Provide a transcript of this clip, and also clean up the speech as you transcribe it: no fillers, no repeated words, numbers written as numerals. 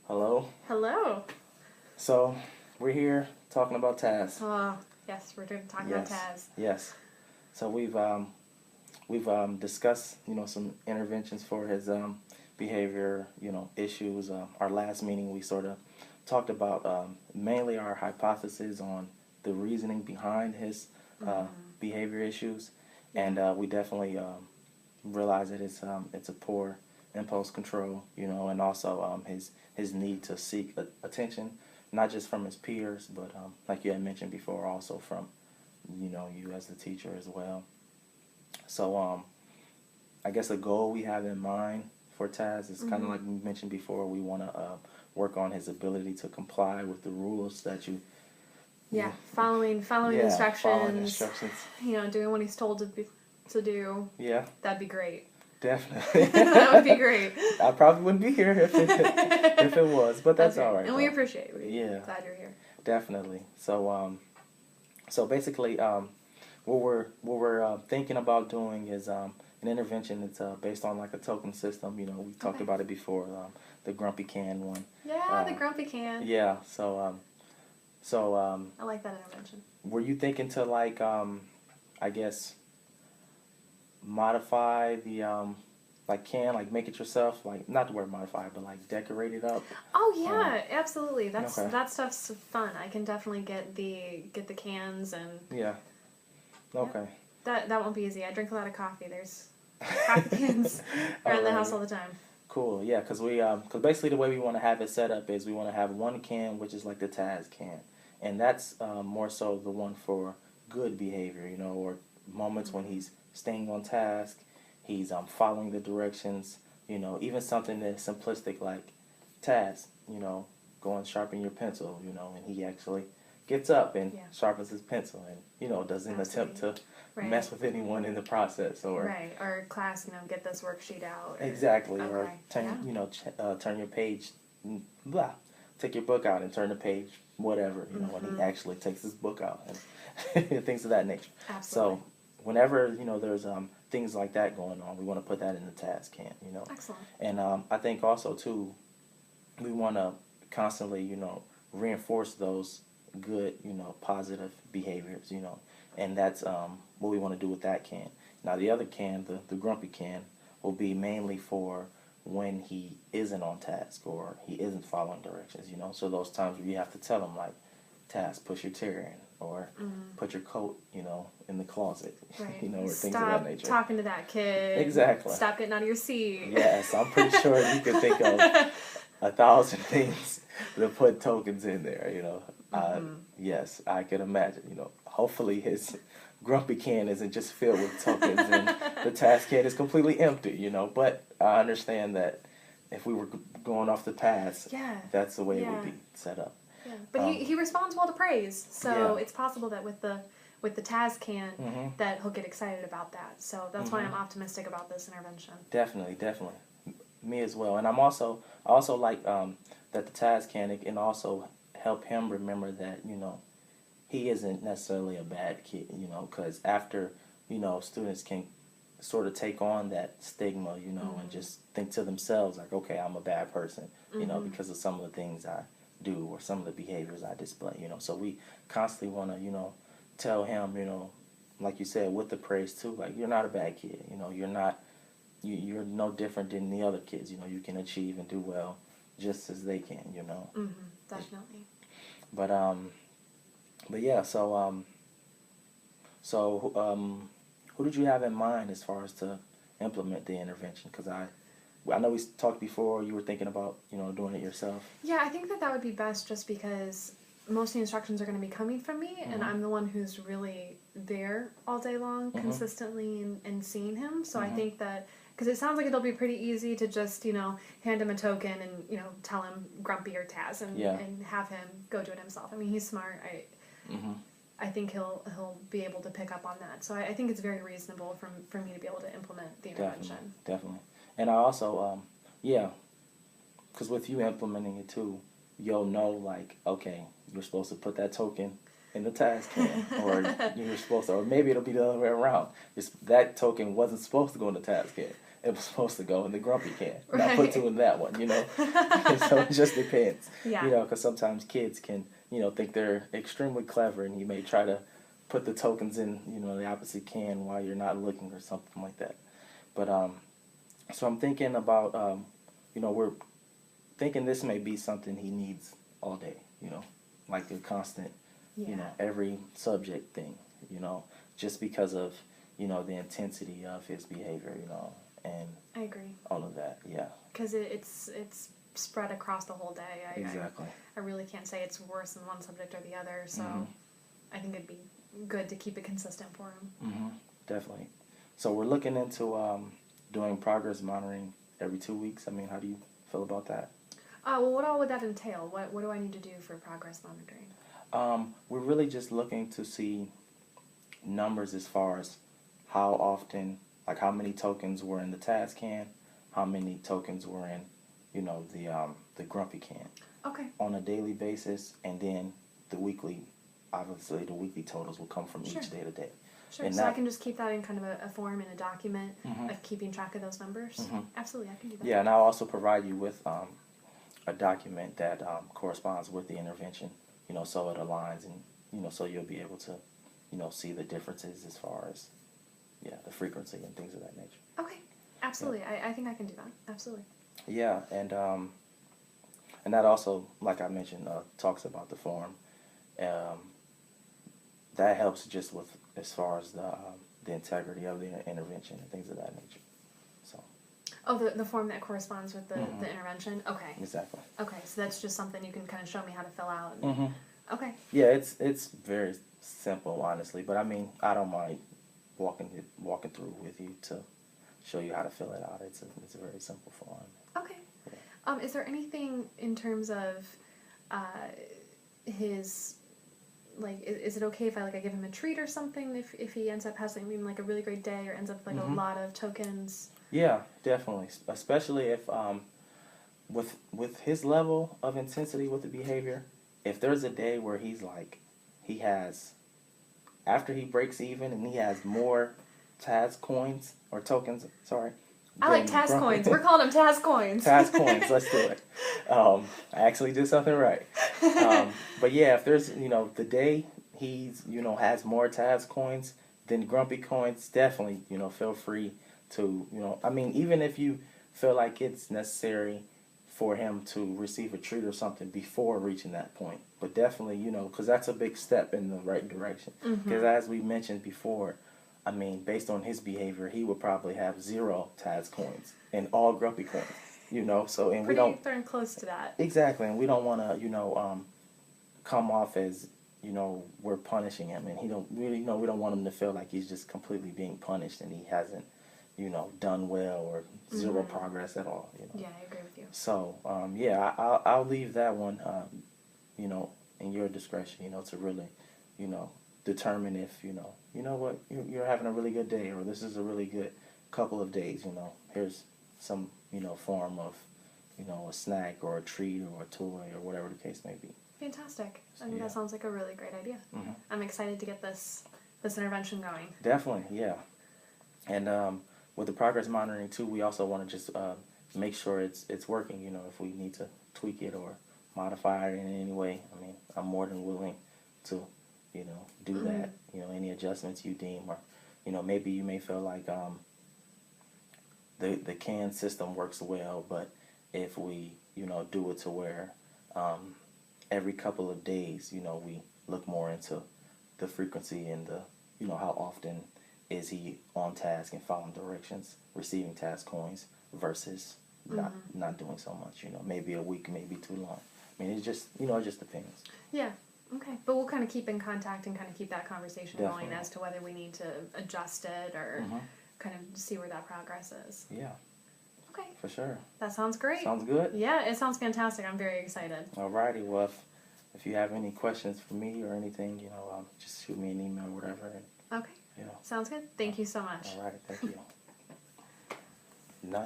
Hello. Hello. So we're here talking about Taz. Oh, yes, we're talking about Yes. Taz. Yes. So we've discussed some interventions for his behavior issues. Our last meeting we sort of talked about mainly our hypothesis on the reasoning behind his behavior issues, and we definitely realize that it's a poor impulse control, and also his need to seek attention, not just from his peers, but like you had mentioned before, also from you as the teacher as well. So I guess a goal we have in mind for Taz is kind of like we mentioned before. We want to work on his ability to comply with the rules that you. Yeah, following Yeah, instructions. following instructions. Doing what he's told to do. Yeah, That'd be great. definitely. That would be great. I probably wouldn't be here if it was, but that's all right. And we appreciate it. Yeah. Glad you're here. Definitely. So basically, what we're thinking about doing is an intervention that's based on like a token system. We talked about it before, the Grumpy Can one. Yeah, the Grumpy Can. Yeah. So I like that intervention. were you thinking to like I guess modify the like can like make it yourself, like not the word modify but like decorate it up? Oh yeah, absolutely. Okay. That stuff's fun. I can definitely get the cans and Yeah. Okay. that won't be easy. I drink a lot of coffee. There's coffee cans around the house all the time. Cool, yeah, because basically the way we want to have it set up is we want to have one can, which is like the Taz can, and that's more so the one for good behavior, or moments when he's staying on task, he's following the directions, even something that's simplistic like Taz, go and sharpen your pencil, and he actually gets up and sharpens his pencil and, doesn't attempt to mess with anyone in the process or class, get this worksheet out. Exactly, Okay. or turn your page, blah, take your book out and turn the page, whatever, when he actually takes his book out and things of that nature. Absolutely. So whenever, there's things like that going on, we want to put that in the task can, Excellent. And I think also, too, we want to constantly, reinforce those good, positive behaviors, and that's what we want to do with that can. Now, the other can, the grumpy can, will be mainly for when he isn't on task or he isn't following directions, So those times where you have to tell him, like, task, push your chair in, or put your coat, in the closet, Right. or things of Stop that nature. talking to that kid. Exactly. Stop getting out of your seat. Yes, I'm pretty sure you could think of 1,000 things to put tokens in there, Yes, I can imagine, Hopefully his grumpy can isn't just filled with tokens and the task can is completely empty, But I understand that if we were going off the path, that's the way it would be set up. Yeah, but he responds well to praise, so it's possible that with the Taz can that he'll get excited about that. So that's why I'm optimistic about this intervention. Definitely. Me as well. And I also like that the Taz can, it can also help him remember that, he isn't necessarily a bad kid, because after, students can sort of take on that stigma, and just think to themselves, like, okay, I'm a bad person, because of some of the things I do or some of the behaviors I display, So we constantly want to, tell him, like you said, with the praise too, like, you're not a bad kid, you're no different than the other kids, you can achieve and do well just as they can, Definitely. But yeah, so who did you have in mind as far as to implement the intervention? Because I know we talked before. You were thinking about doing it yourself. Yeah, I think that would be best, just because most of the instructions are going to be coming from me, and I'm the one who's really there all day long, consistently, and seeing him. So I think that, because it sounds like it'll be pretty easy to just, hand him a token and, tell him Grumpy or Taz and have him go do it himself. I mean, he's smart. I think he'll be able to pick up on that. So I think it's very reasonable for me to be able to implement the intervention. Definitely. And I also, because with you implementing it too, you'll know, like, okay, you're supposed to put that token in the task can, or you're supposed to, or maybe it'll be the other way around. That token wasn't supposed to go in the task can. it was supposed to go in the grumpy can. Right. Not put 2 in that one, you know. So it just depends, Yeah. you know, because sometimes kids can, you know, think they're extremely clever, and you may try to put the tokens in, you know, the opposite can while you're not looking or something like that. But so I'm thinking about, you know, we're thinking this may be something he needs all day, you know, like a constant, you know, every subject thing, you know, just because of, you know, the intensity of his behavior, you know, and I agree. all of that, yeah. Because it's spread across the whole day. Exactly. I really can't say it's worse in one subject or the other, so I think it'd be good to keep it consistent for him. Definitely. So we're looking into doing progress monitoring every 2 weeks. I mean, how do you feel about that? Well, what all would that entail? What do I need to do for progress monitoring? We're really just looking to see numbers as far as how often, like how many tokens were in the task can, how many tokens were in, you know, the grumpy can. Okay. On a daily basis, and then the weekly, obviously the weekly totals will come from each day to day. Sure, and so I can just keep that in kind of a form in a document of keeping track of those numbers? Absolutely, I can do that. Yeah, and I'll also provide you with a document that corresponds with the intervention, you know, so it aligns, and, you know, so you'll be able to, you know, see the differences as far as, yeah, the frequency and things of that nature. Okay, absolutely. Yeah. I think I can do that. Absolutely. Yeah, and that also, like I mentioned, talks about the form. That helps just with as far as the integrity of the intervention and things of that nature. So. Oh, the form that corresponds with the intervention? Okay. Exactly. Okay, so that's just something you can kind of show me how to fill out. Okay. Yeah, it's very simple, honestly, but I mean, I don't mind walking through with you to show you how to fill it out. It's a very simple form. Okay. Yeah. Is there anything in terms of his, like, is it okay if I give him a treat or something if he ends up having like a really great day or ends up with like a lot of tokens? Yeah, definitely, especially if with his level of intensity with the behavior, if there's a day where he has, after he breaks even and he has more task coins or tokens, sorry. I like task coins. We're calling them task coins. Task coins, let's do it. I actually did something right. But yeah, if there's, you know, the day he's, you know, has more task coins than grumpy coins, definitely, you know, feel free to, you know, I mean, even if you feel like it's necessary for him to receive a treat or something before reaching that point. But definitely, you know, because that's a big step in the right direction. Because as we mentioned before, I mean, based on his behavior, he would probably have 0 task coins and all grumpy coins, you know. So, and we don't. Pretty darn close to that. Exactly, and we don't want to, you know, come off as, you know, we're punishing him, and we don't want him to feel like he's just completely being punished and he hasn't, you know, done well or 0 progress at all. You know. Yeah, I agree with you. So, yeah, I'll leave that one, you know, in your discretion, you know, to really, you know, determine if, you know what, you're having a really good day, or this is a really good couple of days, you know. Here's some, you know, form of, you know, a snack or a treat or a toy or whatever the case may be. Fantastic. I think that sounds like a really great idea. I'm excited to get this intervention going. Definitely, yeah. And with the progress monitoring too, we also want to just make sure it's working. You know, if we need to tweak it or modify it in any way, I mean, I'm more than willing to, you know, do that. You know, any adjustments you deem, or, you know, maybe you may feel like the can system works well, but if we, you know, do it to where every couple of days, you know, we look more into the frequency and the, you know, how often is he on task and following directions, receiving task coins versus not doing so much, you know, maybe a week, maybe too long. I mean, it's just, you know, it just depends. Yeah. Okay. But we'll kind of keep in contact and kind of keep that conversation going as to whether we need to adjust it or kind of see where that progress is. Yeah. Okay. For sure. That sounds great. Sounds good? Yeah, it sounds fantastic. I'm very excited. Alrighty. Well, if you have any questions for me or anything, you know, just shoot me an email or whatever. And, okay. you know. Sounds good. Thank you so much. Alright. Thank you. Nice.